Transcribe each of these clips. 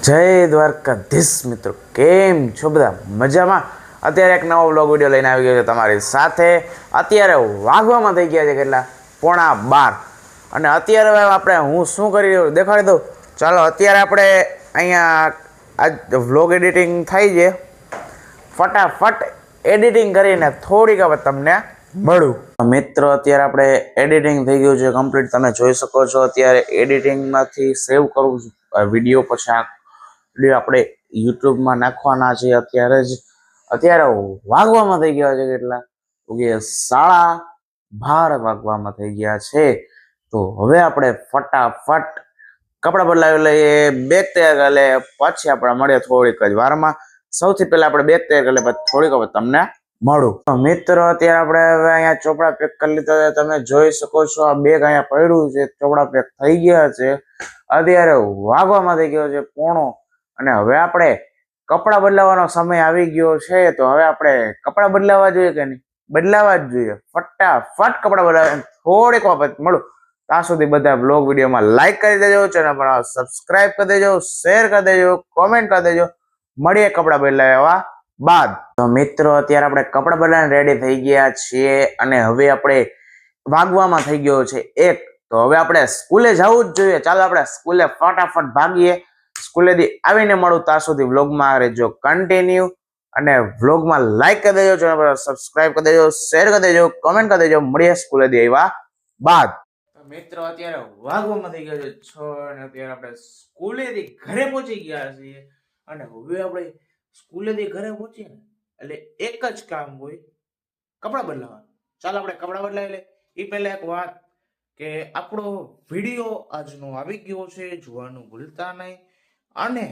જય દ્વારકાધીશ મિત્રો, કેમ છો બધા? મજામાં? અત્યારે એક નવો બ્લોગ વિડીયો લઈને આવી ગયો છે તમારી સાથે. અત્યારે વાગવામાં થઈ ગયા છે કેટલા? 11:30. અને અત્યારે આપણે હું શું કરી રહ્યો દેખાડી દઉં. ચાલો, અત્યારે આપણે અહીંયા આ વ્લોગ એડિટિંગ થઈ છે. ફટાફટ એડિટિંગ કરીને થોડીક હવે તમને મળું. મિત્રો, અત્યારે આપણે એડિટિંગ થઈ ગયું છે કમ્પ્લીટ. તમે જોઈ શકો છો અત્યારે એડિટિંગમાંથી સેવ કરું છું વિડીયો, પછી આ વિડીયો આપણે યુટ્યુબમાં નાખવાના છે. અત્યારે વાગવામાં થઈ ગયા છે કેટલા? તો કે 12:30 વાગવામાં થઈ ગયા છે. તો હવે આપણે ફટાફટ કપડાં બદલાવી લઈએ, બેગ તૈયાર કરી લઈએ, પછી આપણે મળીએ થોડીક જ વારમાં. સૌથી પહેલા આપણે બેગ તૈયાર કરી લઈએ, પછી થોડીક હવે તમને મળું. મિત્રો, અત્યારે આપણે હવે અહીંયા ચોપડા પેક કરી લીધા છે. તમે જોઈ શકો છો આ બેગ અહીંયા પડ્યું છે, ચોપડા પેક થઈ ગયા છે. અત્યારે વાગવામાં થઈ ગયો છે 1:30. અને હવે આપણે કપડાં બદલાવાનો સમય આવી ગયો છે. તો હવે આપણે કપડાં બદલાવા જોઈએ કે નહીં? બદલાવા જ જોઈએ. ફટાફટ કપડાં બદલાવા થોડીક વખત મળું. ત્યાં સુધી બધા બ્લોગ વિડીયોમાં લાઈક કરી દેજો, ચેનલ પર સબસ્ક્રાઇબ કરી દેજો, શેર કરી દેજો, કોમેન્ટ કરી દેજો. મળીએ કપડાં બદલાવ્યા બાદ. તો મિત્રો, અત્યારે આપણે કપડાં બદલાને રેડી થઈ ગયા છીએ અને હવે આપણે વાગવામાં થઈ ગયો છે 1. તો હવે આપણે સ્કૂલે જવું જ જોઈએ. ચાલો આપણે સ્કૂલે ફટાફટ ભાગીએ. સ્કૂલેથી આવીને મળું. ત્યાં સુધી વ્લોગમાં રહેજો કન્ટિન્યુ અને વ્લોગમાં લાઈક કરી દેજો, ચેનલ પર સબસ્ક્રાઇબ કરી દેજો, શેર કરી દેજો, કોમેન્ટ કરી દેજો. મળીએ સ્કૂલેથી આવ્યા બાદ. મિત્રો, અત્યારે વાગવામાં થઈ ગયો છે 6 અને અત્યારે આપણે સ્કૂલેથી ઘરે પહોંચી ગયા છીએ. અને હવે આપણે સ્કૂલેથી ઘરે પહોંચીએ ને એટલે એક જ કામ હોય, કપડાં બદલાવા. ચાલો આપણે કપડાં બદલાવી લે. એ પહેલા એક વાત કે આપણો વિડીયો આજનો આવી ગયો છે, જોવાનું ભૂલતા નહીં. અને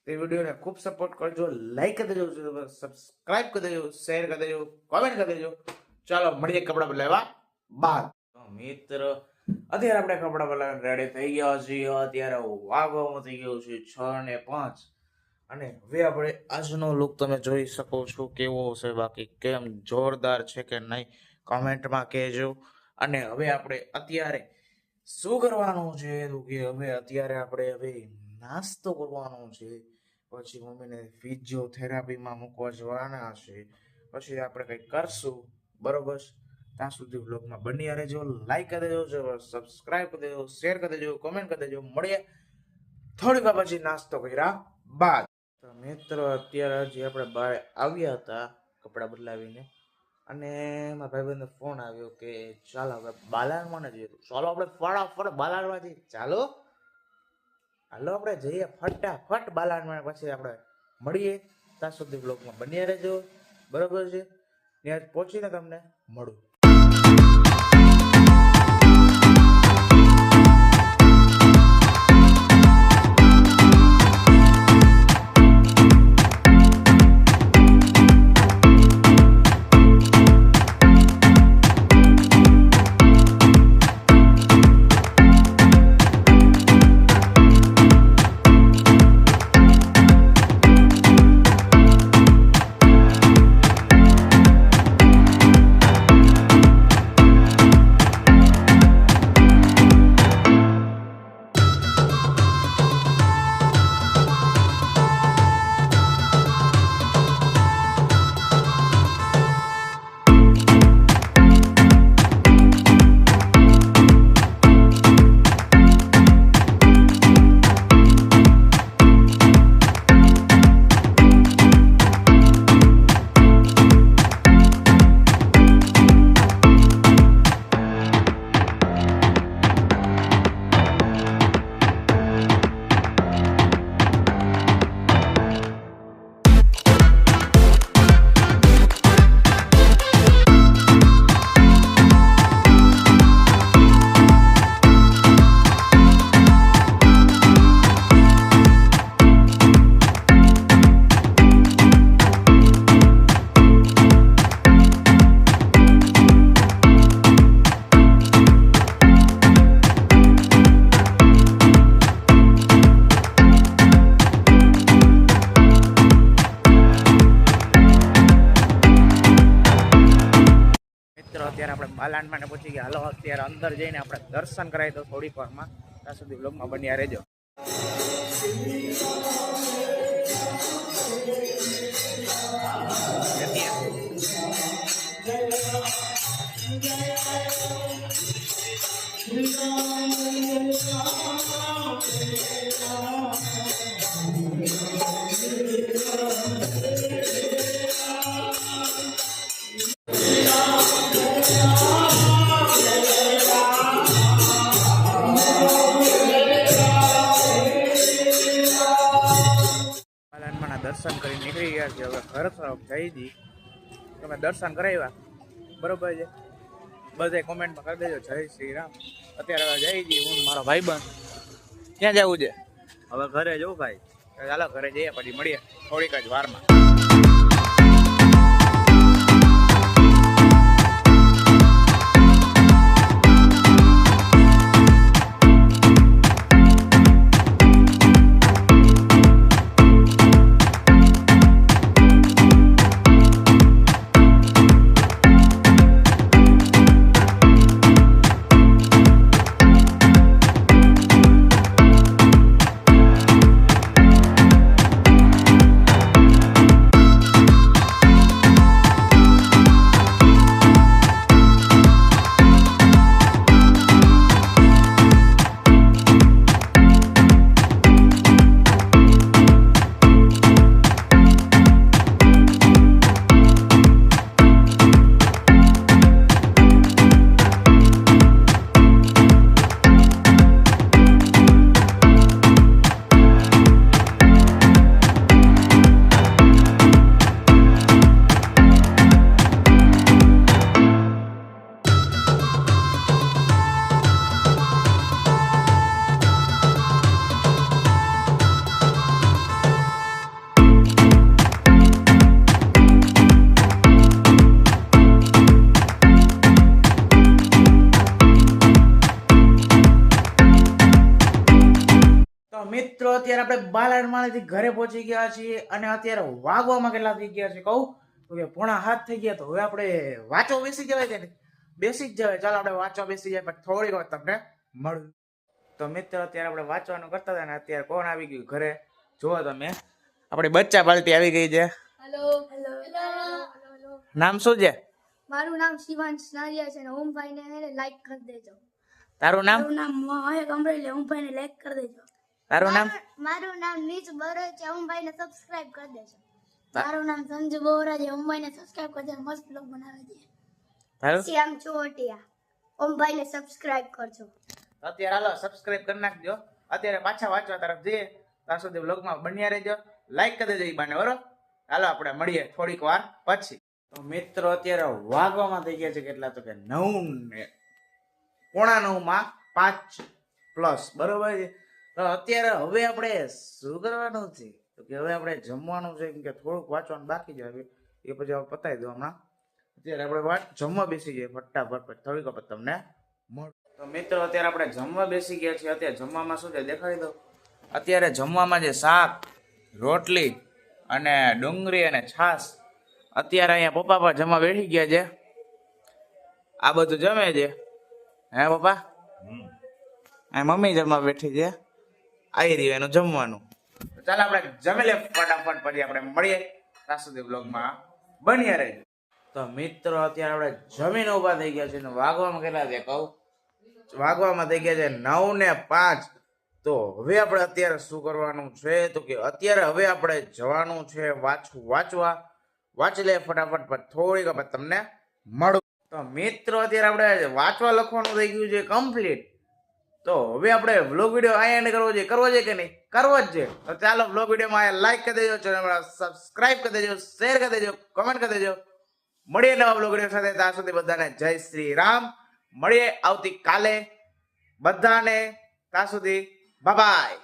તે વિડીયોને ખૂબ સપોર્ટ કરજો, લાઈક કરી દેજો, સબસ્ક્રાઇબ કરી દેજો, શેર કરી દેજો, કોમેન્ટ કરી દેજો. ચાલો મળીએ કપડાં બદલાવા બાદ. મિત્ર, અત્યારે આપણે કપડાં બદલાવા રેડી થઈ ગયા છીએ. અત્યારે વાગવામાં થઈ ગયો છે 6:05. અને હવે આપણે આજનો લુક તમે જોઈ શકો છો કેવો છે, બાકી કેમ જોરદાર છે કે નહીં કોમેન્ટમાં કહેજો. અને હવે આપણે અત્યારે શું કરવાનું છે તો કે હવે અત્યારે આપણે હવે નાસ્તો કરવાનો છે. પછી મમ્મીને ફિઝિયોથેરાપીમાં મૂકવા જવાના છે. પછી આપણે કંઈક કરશું, બરોબર? ત્યાં સુધી બ્લોગમાં બન્યા રહેજો, લાઈક કરી દેજો, સબસ્ક્રાઇબ કરી દેજો, શેર કરી દેજો, કોમેન્ટ કરી દેજો. મળીએ થોડીક વાર પછી નાસ્તો કર્યા બાદ. તો મિત્રો, અત્યારે જે આપણે બહાર આવ્યા હતા કપડાં બદલાવીને, અને મારા ભાઈબંધનો ફોન આવ્યો કે ચાલો હવે બાલાણમાં જઈએ. ચાલો આપણે ફટાફટ બાલાણમાં જઈએ. હાલો આપણે જઈએ ફટાફટ બાલાણમાં. પછી આપણે મળીએ. ત્યાં સુધી બ્લોગમાં બન્યા રહેજો, બરોબર છે? ત્યાં પહોંચીને તમને મળું. અત્યારે આપણે બાલાણમાં પહોંચી ગયા. હાલો અત્યારે અંદર જઈને આપણે દર્શન કરાવી દો થોડીક વારમાં. ત્યાં સુધી બ્લોગમાં બન્યા રહેજો. હનુમાનના દર્શન કરી નીકળી ગયા છે. હવે ઘર તરફ જઈ દી. તમે દર્શન કરાવ્યા બરોબર છે? બધે કોમેન્ટમાં કરી દેજો જય શ્રી રામ. અત્યારે હવે જઈ દી હું મારો ભાઈબંધ. ક્યાં જવું છે? હવે ઘરે જવું ભાઈ. ચાલો ઘરે જઈએ પછી મળીએ થોડીક જ વારમાં. મિત્રો અત્યારે આપણે બાલાડમાળીથી ઘરે પહોંચી ગયા છીએ અને અત્યારે વાગવામાં કેટલા થઈ ગયા છે કહું તો કે 7:30 થઈ ગયા. તો હવે આપણે વાંચો બેસી જવાય કે નહીં? બેસી જ જવાય. ચાલો આપણે વાંચવા બેસી જાય પછી થોડીક વાર તમને મળું. તો મિત્રો અત્યારે આપણે વાંચવાનું કરતા હતા ને અત્યારે કોણ આવી ગયું ઘરે જુઓ તમે. આપણી બચ્ચા પાલટી આવી ગઈ છે. Hello hello. નામ શું છે? મારું નામ શિવાંશ નારિયા છે ને ઓમભાઈ ને લાઈક કરી દેજો. તારું નામ? મારું નામ મહેક અમરેલી. ઓમભાઈ ને લાઈક કરી દેજો. તારું નામ? મારું નામ નીચ બરો છે. ઓમભાઈ ને સબસ્ક્રાઇબ કરી દેજો. મારું નામ સંજુ બોરા છે. ઓમભાઈ ને સબસ્ક્રાઇબ કરી દેજો. મસ્ત બ્લોગ બનાવે છે. તારું? શ્યામ ચોટિયા. ઓમભાઈ ને સબસ્ક્રાઇબ કરજો. અત્યારે હાલો સબસ્ક્રાઇબ કરી નાખજો. અત્યારે પાછા વાંચવા તરફ જઈએ ત્યાં સુધી વ્લોગમાં બન્યા રહેજો. લાઈક કરી દેજો એ બાને બરોબર. હાલો આપણે મળીએ થોડીક વાર પછી. તો મિત્રો અત્યારે વાગવામાં થઈ ગયા છે કેટલા તો કે 9 ને 9:45 5+ બરોબર છે. તો અત્યારે હવે આપણે શું કરવાનું છે તો કે હવે આપણે જમવાનું છે કે થોડુંક વાંચવાનું બાકી છે એ પછી આપણે પતાવી દઉં હમણાં. અત્યારે આપણે જમવા બેસી જઈએ ફટાફટ થોડીક વખત તમને મળે. તો મિત્રો અત્યારે આપણે જમવા બેસી ગયા છીએ. અત્યારે જમવામાં શું છે દેખાડી દઉં. અત્યારે જમવામાં જે શાક રોટલી અને ડુંગળી અને છાશ. અત્યારે અહીંયા પપ્પા પણ જમવા બેસી ગયા છે. આ બધું જમે છે હે પપ્પા? આ મમ્મી જમવા બેઠી છે. આવી રહ્યું એનું જમવાનું. ચાલો આપણે જમી લે ફટાફટ પછી આપણે મળીએ ત્યાં સુધી બ્લોગમાં બન્યા રહેજો. તો મિત્રો અત્યારે આપણે જમીન ઉભા થઈ ગયા છે ને વાગવામાં કેટલા છે કહું? વાગવામાં થઈ ગયા છે 9:05. તો હવે આપણે અત્યારે શું કરવાનું છે તો કે અત્યારે હવે આપણે જવાનું છે વાંચવા. વાંચી લે ફટાફટ પર થોડીક વખત તમને મળું. તો મિત્રો અત્યારે આપણે વાંચવા લખવાનું થઈ ગયું છે કમ્પ્લીટ. તો હવે આપણે વ્લોગ વિડીયો આ એન્ડ કરવો છે કે નહીં? કરવો જ છે. તો ચાલો વ્લોગ વિડીયોમાં લાઈક કરી દેજો, ચેનલ સબસ્ક્રાઇબ કરી દેજો, શેર કરી દેજો, કમેન્ટ કરી દેજો. મળીએ નવા વ્લોગ વિડીયો સાથે. ત્યાં સુધી બધાને જય શ્રી રામ. મળીએ આવતીકાલે બધાને. ત્યાં સુધી બાય બાય.